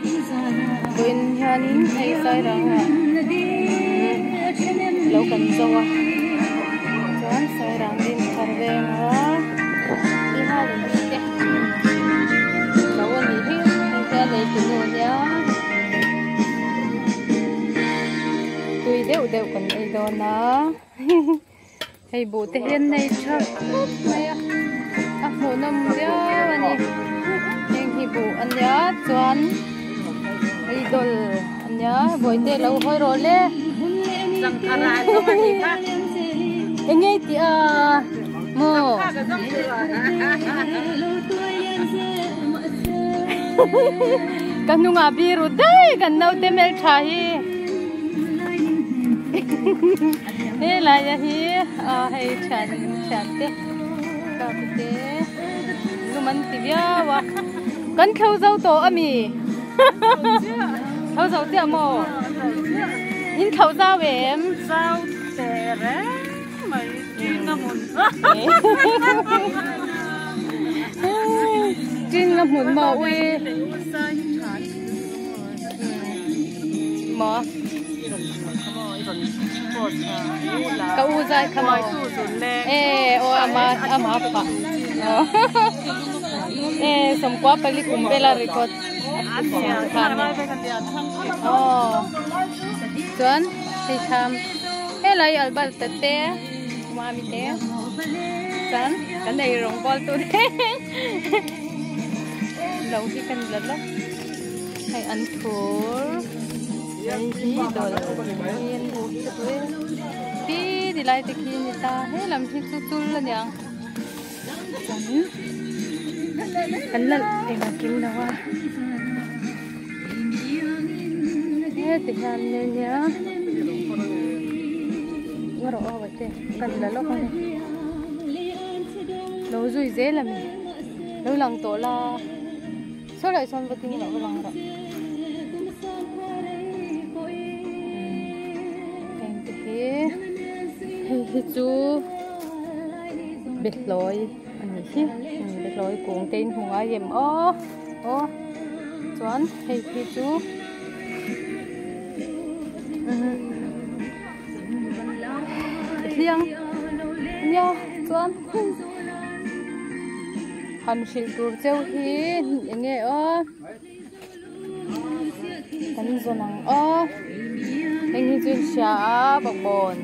Tuin hianin hay sai ra ha lâu cần zoa chuan sai rang din tharveng ha đi ha đi te lâu ani hi ta lấy tu no nya tui deu cần ai do na hay bộ te hian nei tha mai a mo nam dia ani heng hi bu an ya chuan idol anya boite lo hoi ro le sangkara to ani ka engei ti a mo kanunga biru dai kan nau te mel thai he la ya hi a hei chan te ka te luman ti bia wa kan khau zau to ami khâu dầu tiệm mồ in khâu dao về em sao tè ré mày chuyên ngâm mồn chuyên ngâm mồn mò uy mò cậu u dai khăm mò ê ô ama phạ ê sầm quá pali kumbela record chuan thì tham cái lấy albal tete mami te chuan cái này rong bol tu thế lâu thì cần lật lắm hay ăn thua hay gì đồ yên buồn tuổi đi đi lại thì khi người ta hết làm gì tu là nhở anh lần thì mà kiếm đâu à thì han nhớ nhớ ngồi đó vậy thế cần là lúc này lâu rồi dễ làm lâu lần tổ là số lại son vật tin là lần đó em thế hay chú biệt lối anh ấy chứ biệt lối cuồng tên hùng ai em ô choán hay chú liang nha chuan han sil tur cheu hi nge o kan zonang o eng hi chin sha a bok bon